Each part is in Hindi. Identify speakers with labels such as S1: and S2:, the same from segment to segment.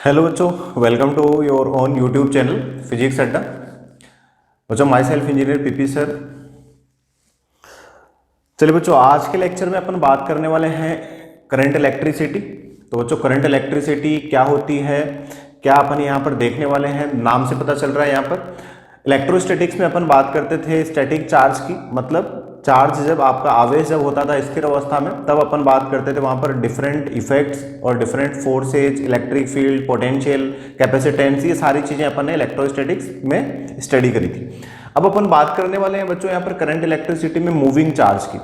S1: हेलो बच्चों, welcome to your own YouTube channel physics Adda. बच्चों, myself engineer PP sir. चलिए बच्चों, आज के लेक्चर में अपन बात करने वाले हैं करंट इलेक्ट्रिसिटी। तो बच्चों, करंट इलेक्ट्रिसिटी क्या होती है, क्या अपन यहाँ पर देखने वाले हैं, नाम से पता चल रहा है। यहाँ पर इलेक्ट्रोस्टैटिक्स में अपन बात करते थे स्टैटिक चार्ज की, मतलब चार्ज जब आपका आवेश जब होता था स्थिर अवस्था में, तब अपन बात करते थे वहां पर डिफरेंट इफेक्ट्स और different forces, electric field, potential, capacitance, ये सारी चीजें अपन ने इलेक्ट्रोस्टैटिक्स में स्टडी करी थी। अब अपन बात करने वाले हैं बच्चों यहाँ पर करंट इलेक्ट्रिसिटी में मूविंग चार्ज की।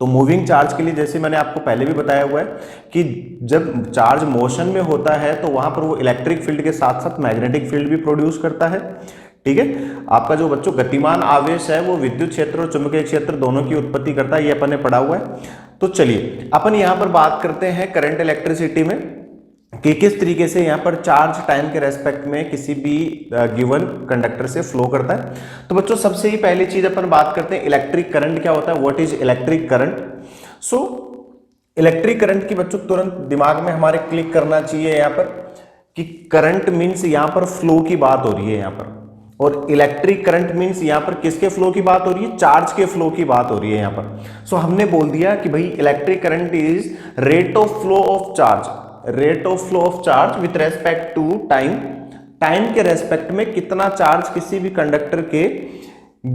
S1: तो मूविंग चार्ज के लिए जैसे मैंने आपको पहले भी बताया हुआ है कि जब चार्ज मोशन में होता है तो वहां पर वो इलेक्ट्रिक फील्ड के साथ साथ मैग्नेटिक फील्ड भी प्रोड्यूस करता है। ठीक है, आपका जो बच्चों गतिमान आवेश है वो विद्युत क्षेत्र और चुंबकीय क्षेत्र दोनों की उत्पत्ति करता है, ये अपन ने पढ़ा हुआ है। तो चलिए अपन यहां पर बात करते हैं करंट इलेक्ट्रिसिटी में कि किस तरीके से यहाँ पर चार्ज टाइम के रेस्पेक्ट में किसी भी गिवन कंडक्टर से फ्लो करता है। तो बच्चों, सबसे ही पहली चीज अपन बात करते हैं इलेक्ट्रिक करंट क्या होता है, what is electric current. So electric current की बच्चों तुरंत दिमाग में हमारे क्लिक करना चाहिए यहाँ पर कि करंट मीन्स यहाँ पर फ्लो की बात हो रही है यहाँ पर, और इलेक्ट्रिक करंट मींस यहां पर किसके फ्लो की बात हो रही है, चार्ज के फ्लो की बात हो रही है यहां पर। सो हमने बोल दिया कि भाई electric current is rate of flow of charge, rate of flow of charge with respect to time, time के रेस्पेक्ट में कितना चार्ज किसी भी कंडक्टर के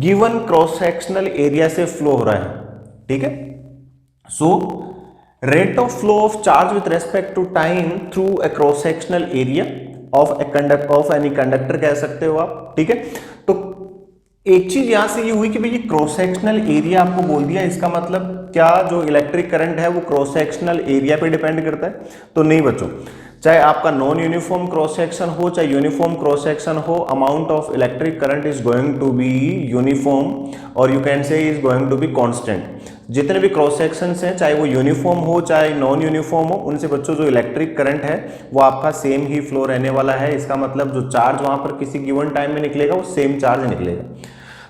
S1: गिवन क्रॉस सेक्शनल एरिया से फ्लो हो रहा है। ठीक है, so rate of flow of charge with respect to time through a cross sectional area of any conductor कह सकते हो आप। ठीक है, तो एक चीज यहां से ये हुई कि भाई ये क्रॉस सेक्शनल एरिया आपको बोल दिया, इसका मतलब क्या जो इलेक्ट्रिक करंट है वो क्रॉस सेक्शनल एरिया पे डिपेंड करता है? तो नहीं बच्चों, चाहे आपका नॉन यूनिफॉर्म क्रॉस सेक्शन हो चाहे यूनिफॉर्म क्रॉस सेक्शन हो, amount of electric current is going to be uniform और you can say is going to be constant. जितने भी क्रॉस सेक्शंस हैं, चाहे वो यूनिफॉर्म हो चाहे नॉन यूनिफॉर्म हो, उनसे बच्चों जो इलेक्ट्रिक करंट है वो आपका सेम ही फ्लो रहने वाला है। इसका मतलब जो चार्ज वहां पर किसी गिवन टाइम में निकलेगा वो सेम चार्ज निकलेगा।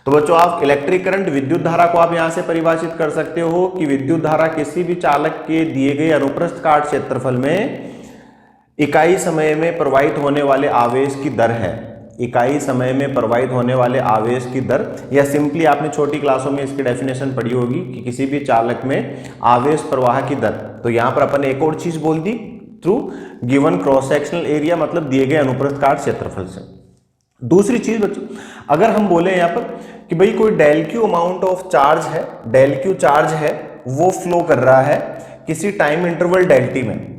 S1: तो बच्चों, आप इलेक्ट्रिक करंट विद्युत धारा को आप यहां से परिभाषित कर सकते हो कि विद्युत धारा किसी भी चालक के दिए गए अनुप्रस्थ काट क्षेत्रफल में इकाई समय में प्रवाहित होने वाले आवेश की दर है, इकाई समय में प्रवाहित होने वाले आवेश की दर, या सिंपली आपने छोटी क्लासों में इसकी डेफिनेशन पढ़ी होगी कि किसी भी चालक में आवेश प्रवाह की दर। तो यहां पर अपन एक और चीज बोल दी, through given cross sectional area, मतलब दिए गए अनुप्रस्थ काट क्षेत्रफल से। दूसरी चीज बच्चों, अगर हम बोले यहां पर कि भाई कोई del Q amount of charge है, डेल क्यू चार्ज है वो फ्लो कर रहा है किसी टाइम इंटरवल डेल टी में,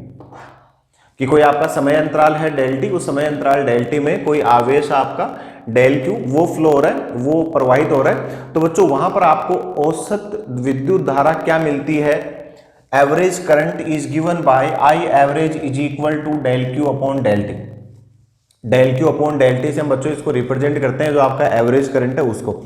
S1: कि कोई आपका समय अंतराल है डेल टी, उस समय अंतराल डेल टी में कोई आवेश आपका डेल क्यू वो फ्लो हो रहा है, वो प्रवाहित हो रहा है। तो बच्चों वहां पर आपको औसत विद्युत धारा क्या मिलती है, average current is given by I average is equal to del Q upon del T. Del Q upon del T से हम बच्चों इसको रिप्रेजेंट करते हैं जो आपका एवरेज करंट है उसको।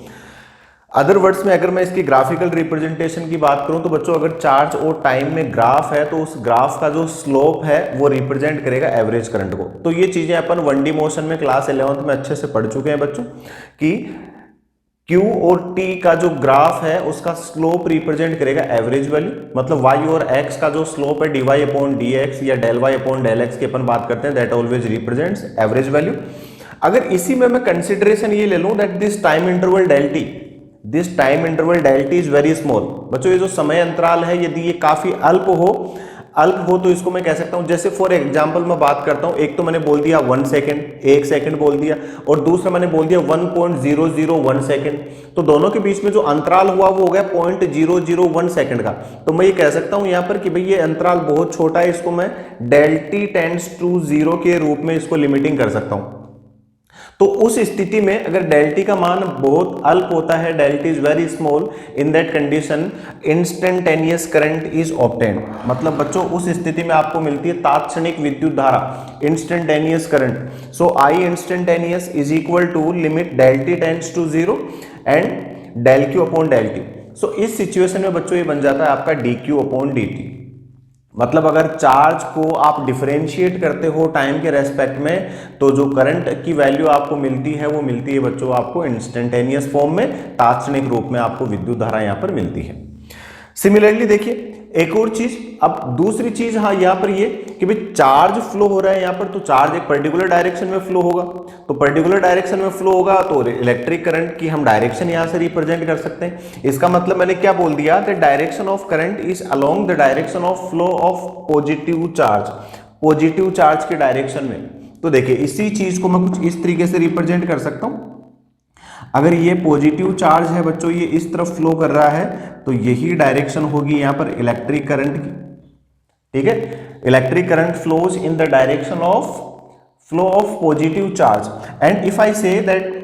S1: अदर वर्ड्स में अगर मैं इसकी ग्राफिकल रिप्रेजेंटेशन की बात करूं तो बच्चों अगर चार्ज और टाइम में ग्राफ है तो उस ग्राफ का जो स्लोप है वो रिप्रेजेंट करेगा एवरेज करंट को। तो ये चीजें अपन 1D मोशन में क्लास 11th में अच्छे से पढ़ चुके हैं बच्चों कि Q और T का जो ग्राफ है उसका स्लोप रिप्रेजेंट करेगा एवरेज वैल्यू, मतलब y और x का जो स्लोप है dy अपॉन dx या del y upon del x की अपन बात करते हैं, that always represents average value. अगर इसी में मैं कंसिडरेशन ये ले लूं that this time interval del T, this time interval del T is very small. बच्चों ये जो समय अंतराल है यदि ये काफी अल्प हो तो इसको मैं कह सकता हूं, जैसे फॉर एग्जांपल मैं बात करता हूं, एक तो मैंने बोल दिया 1 सेकेंड, 1 सेकेंड बोल दिया, और दूसरा मैंने बोल दिया 1.001 सेकेंड। तो दोनों के बीच में जो अंतराल हुआ वो हो गया 0.001 सेकेंड का। तो मैं ये कह सकता हूं यहां पर कि भाई ये अंतराल बहुत छोटा है, इसको मैं डेल टी टेंड्स टू 0 के रूप में इसको लिमिटिंग कर सकता हूं। तो उस स्थिति में अगर डेल टी का मान बहुत अल्प होता है, del T is very small, in that condition instantaneous current is obtained, मतलब बच्चों उस स्थिति में आपको मिलती है तात्क्षणिक विद्युत धारा, instantaneous current. So I instantaneous is equal to limit del T tends to 0 and del Q upon del T. So इस सिचुएशन में बच्चों ये बन जाता है आपका D Q upon D T. मतलब अगर चार्ज को आप डिफरेंशिएट करते हो टाइम के रेस्पेक्ट में तो जो करंट की वैल्यू आपको मिलती है वो मिलती है बच्चों आपको इंस्टेंटेनियस फॉर्म में, तात्क्षणिक रूप में आपको विद्युत धारा यहां पर मिलती है। सिमिलरली देखिए एक और चीज, अब दूसरी चीज हाँ यहाँ पर ये कि भाई चार्ज फ्लो हो रहा है यहाँ पर, तो चार्ज एक पर्टिकुलर डायरेक्शन में फ्लो होगा, तो पर्टिकुलर डायरेक्शन में फ्लो होगा तो इलेक्ट्रिक करंट की हम डायरेक्शन यहाँ से रिप्रेजेंट कर सकते हैं। इसका मतलब मैंने क्या बोल दिया, the direction of current is along the direction of flow of positive charge, positive charge के डायरेक्शन में। तो देखिए इसी चीज को मैं कुछ इस तरीके से रिप्रेजेंट कर सकता हूं, अगर ये पॉजिटिव चार्ज है बच्चों, ये इस तरफ फ्लो कर रहा है, तो यही डायरेक्शन होगी यहां पर इलेक्ट्रिक करंट की, ठीक है। Electric current flows in the direction of flow of positive charge, and if I say that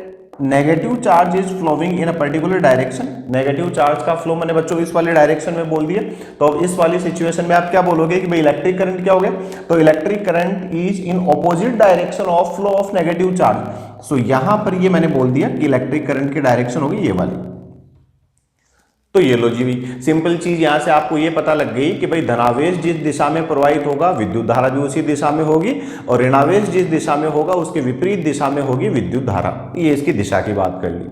S1: negative charge is flowing in a particular direction, negative charge का फ्लो मैंने बच्चों इस वाले डायरेक्शन में बोल दिया, तो अब इस वाली सिचुएशन में आप क्या बोलोगे कि भाई इलेक्ट्रिक करंट क्या हो गया, तो electric current is in opposite direction of flow of negative charge. So यहां पर ये मैंने बोल दिया कि इलेक्ट्रिक करंट की डायरेक्शन होगी ये वाली। तो ये लो जी भी सिंपल चीज यहां से आपको ये पता लग गई कि भाई धनावेश जिस दिशा में प्रवाहित होगा विद्युत धारा भी उसी दिशा में होगी, और ऋणावेश जिस दिशा में होगा उसके विपरीत दिशा में होगी विद्युत धारा। ये इसकी दिशा की बात कर ली।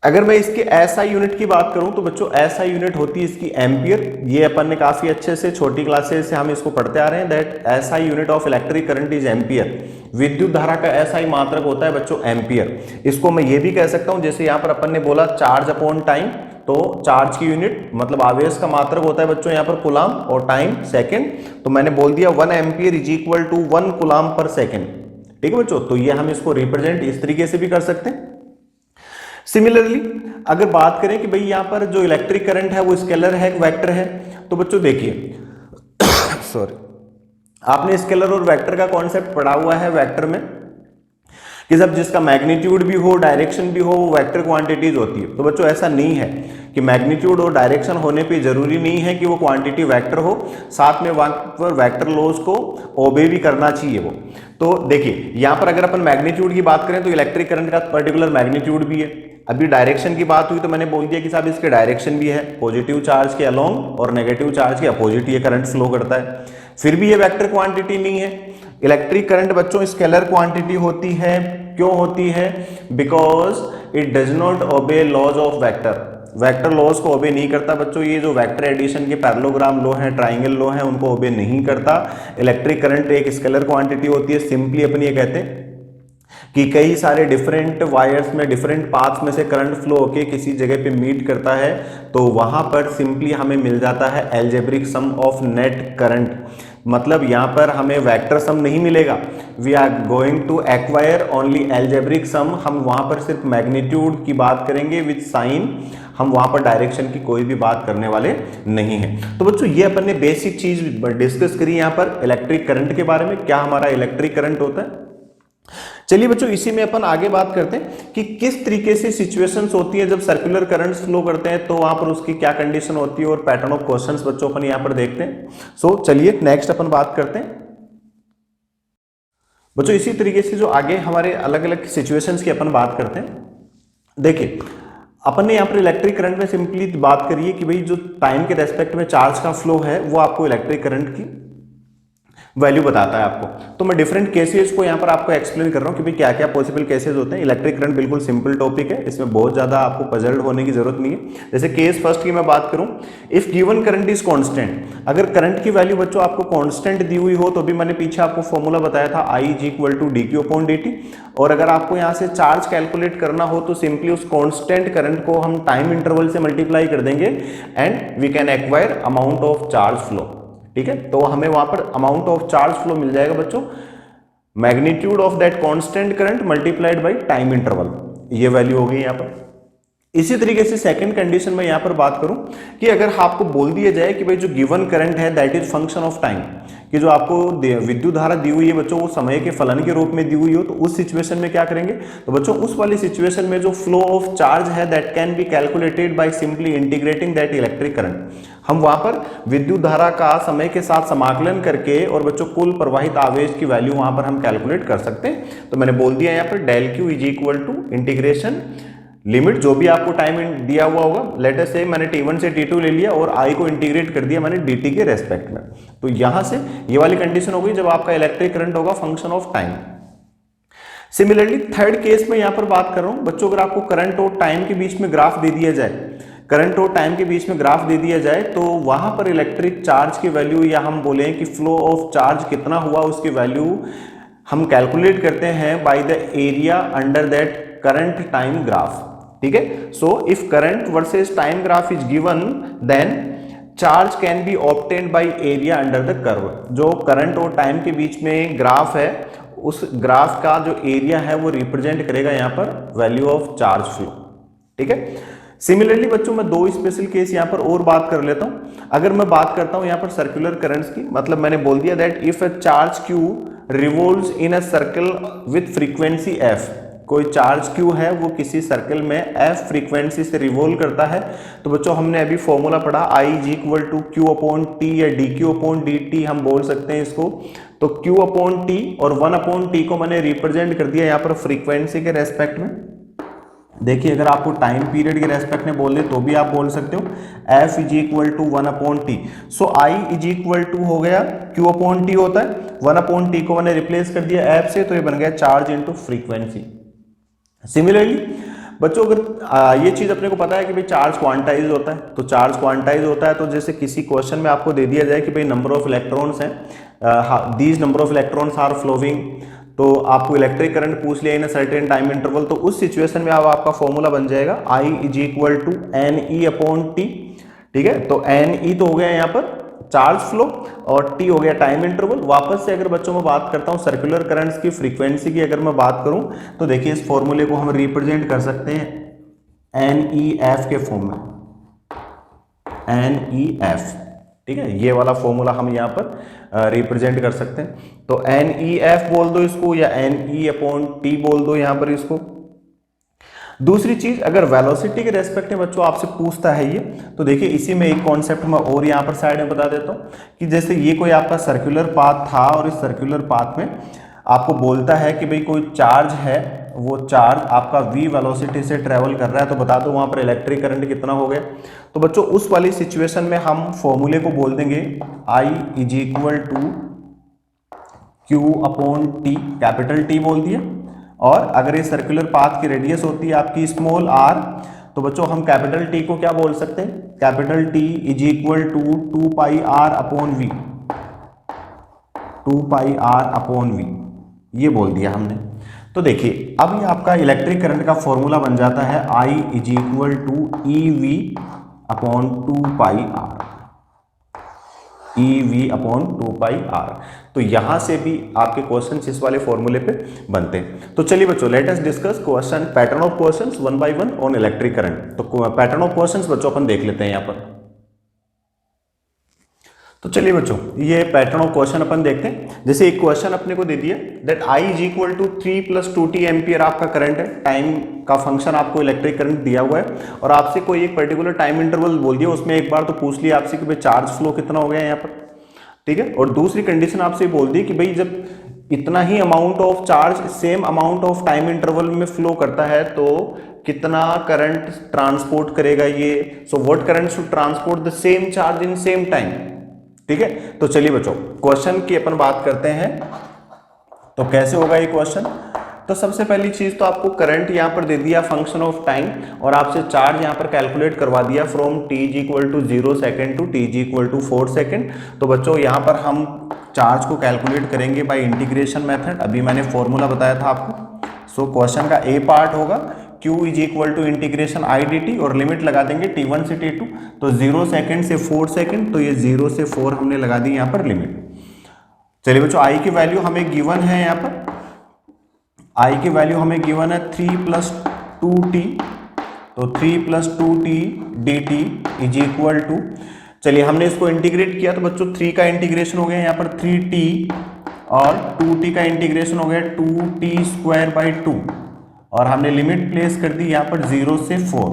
S1: अगर मैं इसके एसआई यूनिट की बात करूं तो बच्चों एसआई यूनिट होती है इसकी एम्पियर। ये अपन ने काफी अच्छे से छोटी क्लासेस से हम इसको पढ़ते आ रहे हैं, that SI unit of electric current is ampere. विद्युत धारा का एसआई मात्रक होता है बच्चों एम्पियर। इसको मैं ये भी कह सकता हूं, जैसे यहां पर अपन ने बोला चार्ज अपॉन टाइम, तो चार्ज की यूनिट मतलब आवेश का मात्रक होता है बच्चों यहाँ पर कूलाम, और टाइम सेकेंड, तो मैंने बोल दिया 1 ampere is equal to 1 coulomb per second, ठीक है बच्चों। तो ये हम इसको रिप्रेजेंट इस तरीके से भी कर सकते हैं। सिमिलरली अगर बात करें कि भाई यहां पर जो इलेक्ट्रिक करंट है वो स्केलर है वेक्टर है, तो बच्चों देखिए सॉरी, आपने स्केलर और वेक्टर का कॉन्सेप्ट पढ़ा हुआ है वेक्टर में कि जब जिसका मैग्नीट्यूड भी हो डायरेक्शन भी हो वो वेक्टर क्वांटिटीज होती है। तो बच्चों ऐसा नहीं है कि मैग्नीट्यूड और डायरेक्शन होने पे जरूरी नहीं है कि वो क्वांटिटी वेक्टर हो, साथ में वहां पर वेक्टर लॉज को ओबे भी करना चाहिए वो। तो देखिए यहां पर अगर अपन मैग्नीट्यूड की बात करें तो इलेक्ट्रिक करंट का पर्टिकुलर मैग्नीट्यूड भी है। अभी डायरेक्शन की बात हुई तो मैंने बोल दिया कि साहब इसके डायरेक्शन भी है, पॉजिटिव चार्ज के अलोंग और नेगेटिव चार्ज के अपोजिट ये करंट फ्लो करता है। फिर भी ये वेक्टर क्वांटिटी नहीं है। इलेक्ट्रिक करंट बच्चों स्केलर क्वांटिटी होती है। क्यों होती है? Because it does not obey laws of vector, vector laws को ओबे नहीं करता बच्चों। ये जो वेक्टर एडिशन के पैरेललोग्राम लॉ है, ट्राइंगल लॉ है, उनको ओबे नहीं करता। इलेक्ट्रिक करंट एक स्केलर क्वांटिटी होती है। सिंपली अपन ये कहते हैं कि कई सारे डिफरेंट वायर्स में डिफरेंट पाथ्स में से करंट फ्लो होके किसी जगह पे मीट करता है, तो वहां पर सिंपली हमें मिल जाता है algebraic sum of net current. मतलब यहां पर हमें वेक्टर सम नहीं मिलेगा, we are going to acquire only algebraic sum. हम वहां पर सिर्फ मैग्नीट्यूड की बात करेंगे विद साइन, हम वहां पर डायरेक्शन की कोई भी बात करने वाले नहीं है। तो बच्चों ये अपन ने बेसिक चीज डिस्कस करी यहां पर इलेक्ट्रिक करंट के बारे में, क्या हमारा इलेक्ट्रिक करंट होता है। चलिए बच्चों इसी में अपन आगे बात करते हैं कि किस तरीके से सिचुएशंस होती है जब सर्कुलर करंट्स फ्लो करते हैं, तो वहां पर उसकी क्या कंडीशन होती है और पैटर्न ऑफ क्वेश्चंस बच्चों अपन यहां पर देखते हैं। सो चलिए नेक्स्ट अपन बात करते हैं बच्चों इसी तरीके से जो आगे हमारे अलग अलग सिचुएशंस की अपन बात करते हैं। देखिए अपन ने यहाँ पर इलेक्ट्रिक करंट में सिंपली बात करी है कि भाई जो टाइम के रेस्पेक्ट में चार्ज का फ्लो है वो आपको इलेक्ट्रिक करंट की वैल्यू बताता है आपको। तो मैं डिफरेंट केसेस को यहाँ पर आपको एक्सप्लेन कर रहा हूँ कि भाई क्या क्या पॉसिबल केसेस होते हैं। इलेक्ट्रिक करंट बिल्कुल सिंपल टॉपिक है, इसमें बहुत ज्यादा आपको पजल्ड होने की जरूरत नहीं है। जैसे केस फर्स्ट की मैं बात करूं, if given current is constant, अगर करंट की वैल्यू बच्चों आपको कांस्टेंट दी हुई हो, तो भी मैंने पीछे आपको फॉर्मूला बताया था I = dq/dt। और अगर आपको यहाँ से चार्ज कैलकुलेट करना हो तो सिंपली उस कांस्टेंट करंट को हम टाइम इंटरवल से मल्टीप्लाई कर देंगे and we can acquire amount of charge flow. ठीक है, तो हमें वहां पर अमाउंट ऑफ चार्ज फ्लो मिल जाएगा बच्चों, magnitude of that constant current multiplied by time interval, ये वैल्यू हो गई यहां पर। इसी तरीके से सेकंड कंडीशन में यहां पर बात करूं कि अगर आपको बोल दिया जाए कि भाई जो गिवन करंट है that is function of time, कि जो आपको विद्युत धारा दी हुई है बच्चों वो समय के फलन के रूप में दी हुई हो, तो उस सिचुएशन में क्या करेंगे? तो बच्चों उस वाली सिचुएशन में जो फ्लो ऑफ चार्ज है that can be calculated by simply integrating that electric current. हम वहां पर विद्युत धारा का समय के साथ समाकलन करके और बच्चों कुल प्रवाहित आवेश की वैल्यू वहां पर हम कैलकुलेट कर सकते हैं। तो मैंने बोल दिया यहाँ पर del Q = इंटीग्रेशन लिमिट जो भी आपको टाइम दिया हुआ होगा, लेट अस से मैंने t1 से t2 ले लिया और I को इंटीग्रेट कर दिया मैंने dt के रेस्पेक्ट में। तो यहां से ये वाली कंडीशन हो गई जब आपका इलेक्ट्रिक करंट होगा function of time. Similarly third case में यहां पर बात कर रहा हूं बच्चों, अगर आपको करंट और टाइम के बीच में ग्राफ दे दिया जाए करंट और टाइम के बीच में ग्राफ दे दिया जाए तो वहां पर इलेक्ट्रिक चार्ज की वैल्यू या हम बोलें कि फ्लो ऑफ चार्ज कितना हुआ उसकी वैल्यू हम कैलकुलेट करते हैं by the area under that current time graph. ठीक है, so if current versus time graph is given then charge can be obtained by area under the curve. जो करंट और टाइम के बीच में ग्राफ है उस ग्राफ का जो एरिया है वो रिप्रेजेंट करेगा यहाँ पर वैल्यू ऑफ चार्ज फ्लो। ठीक है, सिमिलरली बच्चों मैं दो स्पेशल केस यहाँ पर और बात कर लेता हूँ। अगर मैं बात करता हूँ यहाँ पर सर्कुलर करंट्स की, मतलब मैंने बोल दिया that if a charge Q revolves in a circle with frequency F, कोई चार्ज क्यू है वो किसी सर्कल में एफ फ्रीक्वेंसी से रिवॉल्व करता है। तो बच्चों हमने अभी फॉर्मूला पढ़ा I is equal to Q upon T या D Q upon D T हम बोल सकते हैं इसको। तो क्यू अपॉन टी और वन अपॉन टी को मैंने रिप्रेजेंट कर दिया यहाँ पर फ्रीक्वेंसी के रेस्पेक्ट में। देखिए अगर आपको टाइम पीरियड के रेस्पेक्ट में बोल दे तो भी आप बोल सकते हो F is equal to one upon T. So I is equal to हो गया क्यू अपॉन टी होता है, वन अपॉन टी को मैंने रिप्लेस कर दिया एफ से, तो ये बन गया चार्ज इनटू फ्रीक्वेंसी। सिमिलरली बच्चों अगर ये चीज अपने को पता है कि भाई चार्ज क्वांटाइज होता है, तो चार्ज क्वांटाइज होता है तो जैसे किसी क्वेश्चन में आपको दे दिया जाए कि भाई नंबर ऑफ इलेक्ट्रॉन्स हैं, these number of electrons are flowing, तो आपको इलेक्ट्रिक करंट पूछ लिया in a certain time interval, तो उस सिचुएशन में अब आपका फॉर्मूला बन जाएगा I is equal to N E upon T. ठीक है, तो एन ई तो हो गया यहाँ पर चार्ज फ्लो और टी हो गया टाइम इंटरवल। वापस से अगर बच्चों में बात करता हूँ सर्कुलर करंट्स की फ्रीक्वेंसी की अगर मैं बात करूँ तो देखिए इस फॉर्मूले को हम रिप्रेजेंट कर सकते हैं एन ई एफ के फॉर्म में, एन ई एफ। ठीक है, ये वाला फॉर्मूला हम यहाँ पर रिप्रेजेंट कर सकते हैं। तो एन ई एफ बोल दो इसको या एन ई अपॉन टी बोल दो यहाँ पर इसको। दूसरी चीज अगर वेलोसिटी के रेस्पेक्ट में बच्चों आपसे पूछता है ये, तो देखिए इसी में एक कॉन्सेप्ट मैं और यहाँ पर साइड में बता देता हूँ कि जैसे ये कोई आपका सर्कुलर पाथ था और इस सर्कुलर पाथ में आपको बोलता है कि भाई कोई चार्ज है, वो चार्ज आपका v वेलोसिटी से ट्रेवल कर रहा है, तो बता दो वहाँ पर इलेक्ट्रिक करंट कितना हो गया। तो बच्चों उस वाली सिचुएशन में हम फॉर्मूले को बोल देंगे I is equal to Q upon T, capital T बोल दिया। और अगर ये सर्कुलर पाथ की रेडियस होती है आपकी स्मॉल r, तो बच्चों हम कैपिटल टी को क्या बोल सकते हैं, capital T is equal to 2 pi r upon v, 2 pi r upon v, ये बोल दिया हमने। तो देखिए अब ये आपका इलेक्ट्रिक करंट का फॉर्मूला बन जाता है I is equal to e v upon 2 pi r, e v upon 2 pi r। तो यहां से भी आपके क्वेश्चन इस वाले फॉर्मूले पे बनते हैं। तो चलिए बच्चों let us discuss question, pattern of questions one by one on electric current. तो पैटर्न ऑफ क्वेश्चंस बच्चों अपन देख लेते हैं यहाँ पर। तो चलिए बच्चों ये पैटर्न ऑफ क्वेश्चन अपन देखते हैं। जैसे एक क्वेश्चन अपने को दे दिया that I is equal to 3 + 2t ampere आपका करंट है, टाइम का फंक्शन आपको इलेक्ट्रिक करंट दिया हुआ है और आपसे कोई एक पर्टिकुलर टाइम इंटरवल बोल दिया, उसमें एक बार तो पूछ लिया आपसे कि भाई चार्ज फ्लो कितना हो गया यहाँ पर। ठीक है, और दूसरी कंडीशन आपसे बोल दी कि भाई जब इतना ही amount of charge same amount of time interval में फ्लो करता है तो कितना करंट ट्रांसपोर्ट करेगा ये। So what current should transport the same charge in same time. ठीक है, तो चलिए बच्चों क्वेश्चन की अपन बात करते हैं। तो कैसे होगा ये क्वेश्चन, तो सबसे पहली चीज तो आपको करंट यहाँ पर दे दिया फंक्शन ऑफ टाइम और आपसे चार्ज यहाँ पर कैलकुलेट करवा दिया from t is equal to 0 second to t is equal to 4 second. तो बच्चों यहाँ पर हम चार्ज को कैलकुलेट करेंगे बाय इंटीग्रेशन मेथड, अभी मैंने फॉर्मूला बताया था आपको। सो क्वेश्चन का ए पार्ट होगा q is equal to integration I d t और लिमिट लगा देंगे t1 से t2, तो 0 सेकेंड से 4 सेकेंड, तो ये 0 से 4 हमने लगा दी यहाँ पर लिमिट। चलिए बच्चों i की वैल्यू हमें गिवन है, यहाँ पर i की वैल्यू हमें गिवन है 3 + 2t, तो 3 + 2t dt is equal to, चलिए हमने इसको इंटीग्रेट किया तो बच्चों 3 का इंटीग्रेशन हो गया यहाँ पर 3t और 2t का इंटीग्रेशन हो गया 2t²/2 और हमने लिमिट प्लेस कर दी यहाँ पर 0 से 4।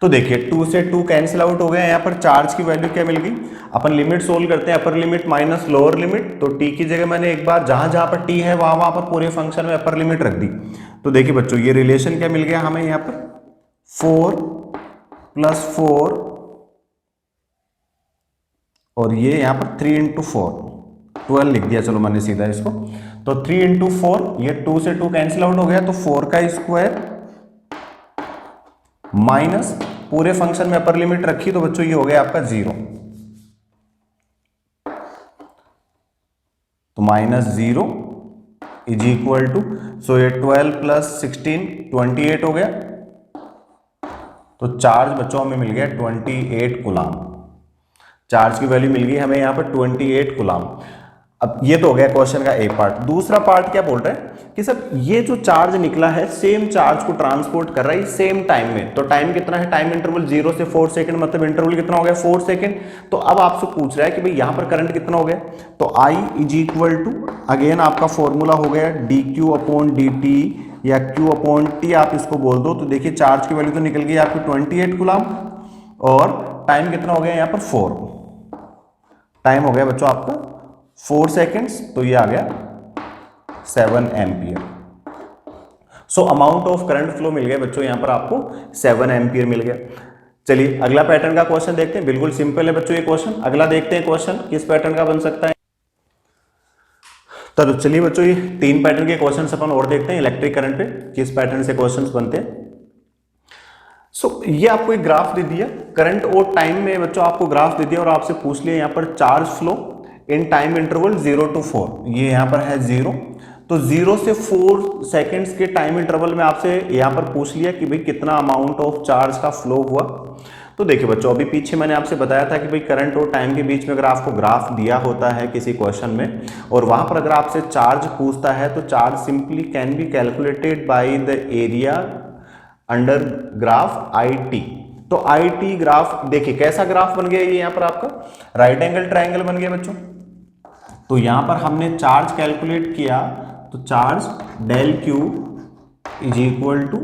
S1: तो देखिए 2 से 2 कैंसिल आउट हो गया, यहाँ पर चार्ज की वैल्यू क्या मिल गई। अपन लिमिट सोल्व करते हैं, upper limit minus lower limit, तो t की जगह मैंने एक बार जहां जहां पर t है वहां पर पूरे फंक्शन में अपर लिमिट रख दी। तो देखिए बच्चों ये रिलेशन क्या मिल गया हमें यहाँ पर 4 + 4 और ये यहाँ पर 3 × 4 12 लिख दिया, चलो मैंने सीधा इसको। तो 3 × 4 ये 2 से 2 कैंसिल आउट हो गया, तो 4 का स्क्वायर माइनस पूरे फंक्शन में अपर लिमिट रखी तो बच्चों ये हो गया आपका 0, तो -0 इज इक्वल टू, सो ये 12 प्लस 16 28 हो गया, तो चार्ज बच्चों हमें मिल गया 28 कूलाम। चार्ज की वैल्यू मिल गई हमें यहाँ पर 28 कूलाम। अब ये तो हो गया क्वेश्चन का एक पार्ट। दूसरा पार्ट क्या बोल रहा है कि सर ये जो चार्ज निकला है सेम चार्ज को ट्रांसपोर्ट कर रहा है सेम टाइम में, तो टाइम कितना है, टाइम इंटरवल 0 से 4 सेकंड, मतलब इंटरवल कितना हो गया 4 सेकंड। तो अब आपसे पूछ रहा है कि भाई यहाँ पर करंट कितना हो गया, तो I is equal to, again आपका फॉर्मूला हो गया dq अपॉन dt या q अपॉन t आप इसको बोल दो। तो देखिए चार्ज की वैल्यू तो निकल गई आपकी 28 कूलाम और टाइम कितना हो गया यहाँ पर 4, टाइम हो गया बच्चों आपका 4 सेकेंड्स, तो ये आ गया 7 ampere. So amount of current flow मिल गया बच्चों यहाँ पर आपको 7 एम्पियर मिल गया। चलिए अगला पैटर्न का क्वेश्चन देखते हैं, बिल्कुल सिंपल है बच्चों ये क्वेश्चन। अगला देखते हैं क्वेश्चन किस पैटर्न का बन सकता है। तो चलिए बच्चों ये 3 पैटर्न के क्वेश्चन अपन और देखते हैं इलेक्ट्रिक करंट पे किस पैटर्न से क्वेश्चन बनते हैं। ये आपको एक ग्राफ दे दिया करंट और टाइम में बच्चों, आपको ग्राफ दे दिया और आपसे पूछ लिया यहाँ पर charge flow in time interval 0 to 4, ये यहाँ पर है 0, तो 0 से 4 सेकेंड्स के टाइम इंटरवल में आपसे यहाँ पर पूछ लिया कि भाई कितना अमाउंट ऑफ चार्ज का फ्लो हुआ। तो देखिए बच्चों अभी पीछे मैंने आपसे बताया था कि भाई करंट और टाइम के बीच में अगर आपको ग्राफ दिया होता है किसी क्वेश्चन में और वहां पर अगर आपसे चार्ज पूछता है तो charge simply can be calculated by the area under graph IT। तो IT ग्राफ देखिए कैसा ग्राफ बन गया ये यहाँ पर आपका राइट एंगल ट्रायंगल बन गया बच्चों। तो यहां पर हमने चार्ज कैलकुलेट किया तो charge del Q is equal to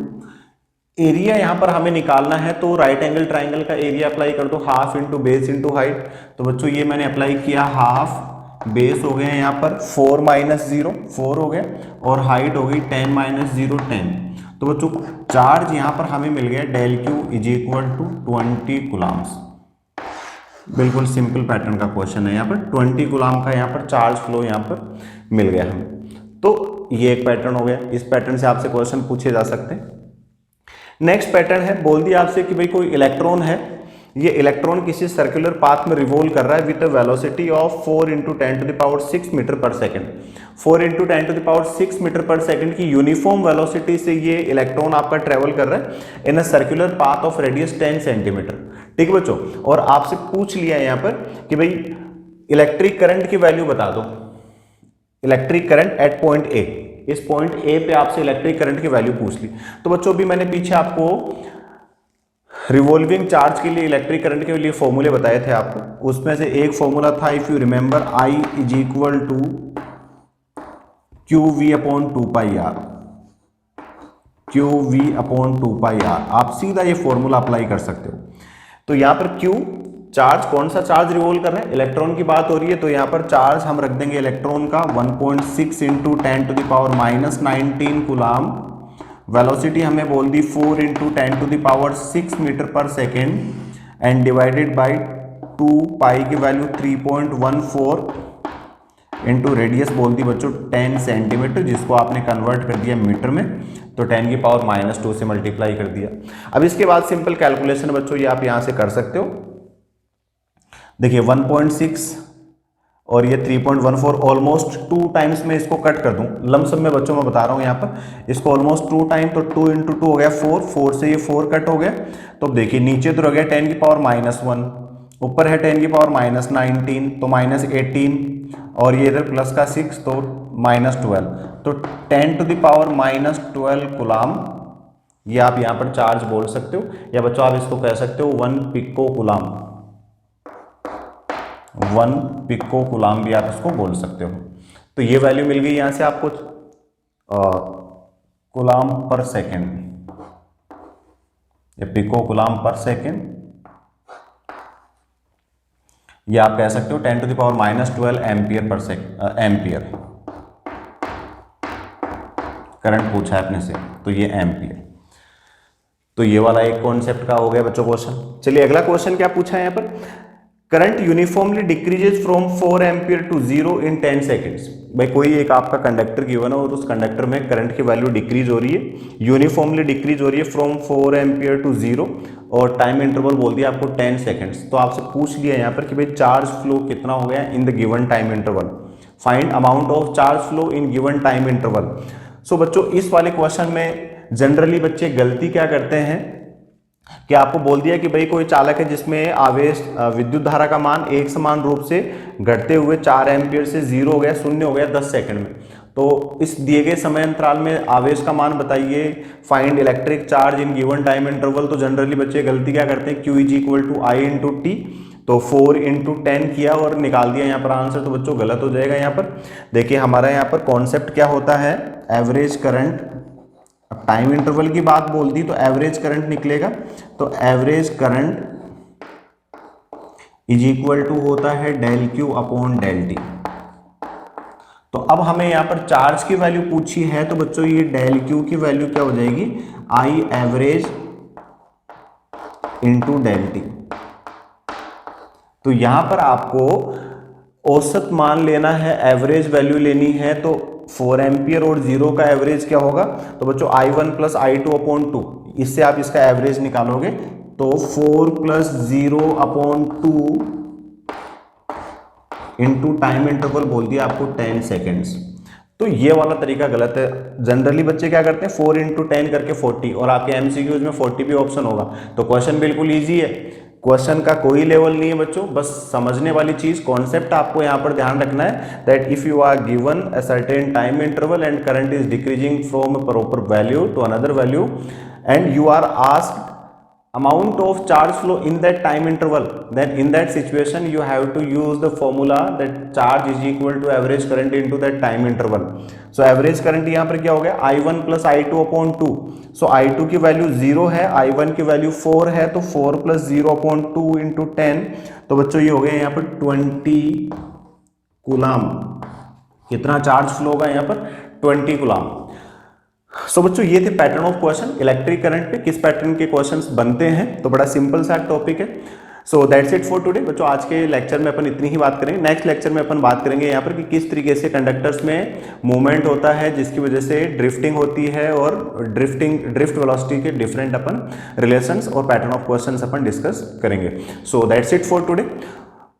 S1: area यहां पर हमें निकालना है, तो राइट एंगल ट्रायंगल का एरिया अप्लाई कर दो, half into base into height. तो बच्चों ये मैंने अप्लाई किया, हाफ बेस हो गया यहाँ पर 4 - 0 4 हो गया और हाइट हो गई 10 - 0 10। तो बच्चों चार्ज यहाँ पर हमें मिल गया del Q is equal to 20 coulombs. बिल्कुल सिंपल पैटर्न का क्वेश्चन है, यहाँ पर 20 कूलाम का यहाँ पर चार्ज फ्लो यहाँ पर मिल गया हमें। तो ये एक पैटर्न हो गया, इस पैटर्न से आपसे क्वेश्चन पूछे जा सकते हैं। नेक्स्ट पैटर्न है, बोल दिया आपसे कि भाई कोई इलेक्ट्रॉन है, ये इलेक्ट्रॉन किसी सर्कुलर पाथ में रिवॉल्व कर रहा है with a velocity of 4 × 10⁶ meter per second. 4 × 10⁶ meter per second की यूनिफॉर्म वेलोसिटी से ये इलेक्ट्रॉन आपका ट्रेवल कर रहा है in a circular path of radius 10 centimetre. ठीक है बच्चों, और आपसे पूछ लिया यहाँ पर कि भाई इलेक्ट्रिक करंट की वैल्यू बता दो, electric current eight point A, इस पॉइंट ए पे आपसे इलेक्ट्रिक करंट की वैल्यू पूछ ली। तो बच्चों भी मैंने पीछे आपको रिवॉल्विंग चार्ज के लिए इलेक्ट्रिक करंट के लिए फॉर्मूले बताए थे आपको, उसमें से एक फॉर्मूला था if you remember I is equal to QV upon 2πr, QV upon 2πr। आप सीधा ये फॉर्मूला अप्लाई कर सकते हो। तो यहाँ पर Q चार्ज, कौन सा चार्ज रिवॉल्व कर रहे हैं, इलेक्ट्रॉन की बात हो रही है, तो यहाँ पर चार्ज हम रख देंगे इलेक्ट्रॉन का 1.6 × 10⁻19 कूलाम। वेलोसिटी हमें बोल दी 4 × 10⁶ मीटर पर सेकेंड एंड डिवाइडेड बाय 2π की वैल्यू 3.14 इंटू रेडियस बोल दी बच्चों 10 सेंटीमीटर, जिसको आपने कन्वर्ट कर दिया मीटर में, तो 10⁻2 से मल्टीप्लाई कर दिया। अब इसके बाद सिंपल कैलकुलेशन बच्चों ये आप यहाँ से कर सकते हो। देखिए 1.6 और ये 3.14 ऑलमोस्ट 2 टाइम्स में इसको कट कर दूं, लमसम में बच्चों मैं बता रहा हूं यहाँ पर, इसको ऑलमोस्ट 2 टाइम, तो 2 × 2 हो गया 4, 4 से ये 4 कट हो गया। तो देखिए नीचे तो रह गया 10⁻⁻1, ऊपर है 10⁻⁻19, तो -18 और ये इधर प्लस का 6 तो -12, तो 10⁻12 कूलाम ये आप यहाँ पर चार्ज बोल सकते हो, या बच्चों आप इसको कह सकते हो 1 पिको कूलाम, 1 पिको कूलाम भी आप इसको बोल सकते हो। तो ये वैल्यू मिल गई यहां से आपको कूलाम पर सेकेंड, ये पिको कूलाम पर सेकेंड, या आप कह सकते हो 10⁻12 ampere per second, ampere current पूछा है अपने से, तो ये एम्पियर। तो ये वाला एक कॉन्सेप्ट का हो गया बच्चों क्वेश्चन। चलिए अगला क्वेश्चन क्या पूछा है यहाँ पर, current uniformly decreases from 4 ampere to 0 in 10 seconds. भाई कोई एक आपका कंडक्टर गिवन है और उस कंडक्टर में करंट की वैल्यू डिक्रीज हो रही है, यूनिफॉर्मली डिक्रीज हो रही है फ्रॉम 4 एम्पियर टू 0, और टाइम इंटरवल बोल दिया आपको 10 सेकेंड्स। तो आपसे पूछ लिया यहाँ पर कि भाई चार्ज फ्लो कितना हो गया in the given time interval, find amount of charge flow in given time interval. So बच्चों इस वाले क्वेश्चन में जनरली बच्चे गलती क्या करते हैं कि आपको बोल दिया कि भाई कोई चालक है जिसमें आवेश विद्युत धारा का मान एक समान रूप से घटते हुए 4 एम्पियर से 0 हो गया, शून्य हो गया 10 सेकंड में। तो इस दिए गए समय अंतराल में आवेश का मान बताइए, find electric charge in given time interval. तो जनरली बच्चे गलती क्या करते हैं, Q is equal to I into T, तो 4 इंटू 10 किया और निकाल दिया यहाँ पर आंसर। तो बच्चों गलत हो जाएगा यहाँ पर। देखिए हमारा यहाँ पर कॉन्सेप्ट क्या होता है, एवरेज करंट। अब टाइम इंटरवल की बात बोल दी तो एवरेज करंट निकलेगा, तो average current is equal to होता है del Q upon del T. तो अब हमें यहां पर चार्ज की वैल्यू पूछी है, तो बच्चों ये डेल क्यू की वैल्यू क्या हो जाएगी, I average into del T. तो यहां पर आपको औसत मान लेना है, एवरेज वैल्यू लेनी है, तो 4 एम्पियर और 0 का एवरेज क्या होगा, तो बच्चों I1 प्लस I2 अपॉन 2, इससे आप इसका एवरेज निकालोगे तो 4 plus 0 upon 2 into time interval बोल दिया आपको 10 सेकेंड्स। तो ये वाला तरीका गलत है। जनरली बच्चे क्या करते हैं 4 इंटू 10 करके 40, और आपके एमसीक्यूज में 40 भी ऑप्शन होगा। तो क्वेश्चन बिल्कुल ईजी है, क्वेश्चन का कोई लेवल नहीं है बच्चों, बस समझने वाली चीज, कॉन्सेप्ट आपको यहाँ पर ध्यान रखना है that if you are given a certain time interval and current is decreasing from a proper value to another value and you are asked amount of charge flow in that time interval, then in that situation you have to use the formula that charge is equal to average current into that time interval. So average current यहाँ पर क्या हो गया, I1 प्लस I2 अपॉन 2। सो I2 की वैल्यू 0 है, I1 की वैल्यू 4 है, तो 4 प्लस 0 अपॉन 2 इंटू 10, तो बच्चों ये हो गया यहाँ पर 20 कूलाम। कितना चार्ज फ्लो होगा यहाँ पर, 20 कूलाम। सो बच्चों ये थे pattern of question. Electric current पे किस पैटर्न के क्वेश्चंस बनते हैं, तो बड़ा सिंपल सा टॉपिक है। सो दैट्स इट फॉर टुडे बच्चों। आज के लेक्चर में अपन इतनी ही बात करेंगे। नेक्स्ट लेक्चर में अपन बात करेंगे यहाँ पर कि किस तरीके से कंडक्टर्स में मूवमेंट होता है जिसकी वजह से ड्रिफ्टिंग होती है, और ड्रिफ्ट वेलोसिटी के डिफरेंट अपन रिलेशंस और पैटर्न ऑफ क्वेश्चंस अपन डिस्कस करेंगे। So that's it for today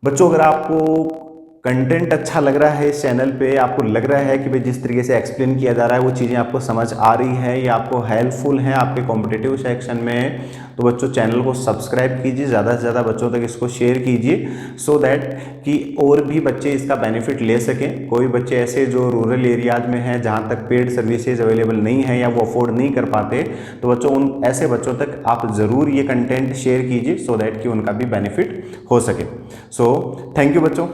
S1: बच्चों। अगर आपको कंटेंट अच्छा लग रहा है इस चैनल पे, आपको लग रहा है कि भाई जिस तरीके से एक्सप्लेन किया जा रहा है वो चीज़ें आपको समझ आ रही है या आपको हेल्पफुल है आपके कॉम्पिटिटिव सेक्शन में, तो बच्चों चैनल को सब्सक्राइब कीजिए, ज़्यादा से ज़्यादा बच्चों तक इसको शेयर कीजिए, सो दैट कि और भी बच्चे इसका बेनिफिट ले सकें। कोई बच्चे ऐसे जो रूरल एरियाज में हैं जहाँ तक पेड सर्विसेज अवेलेबल नहीं है या वो अफोर्ड नहीं कर पाते, तो बच्चों उन ऐसे बच्चों तक आप ज़रूर ये कंटेंट शेयर कीजिए सो दैट कि उनका भी बेनिफिट हो सके। सो थैंक यू बच्चों।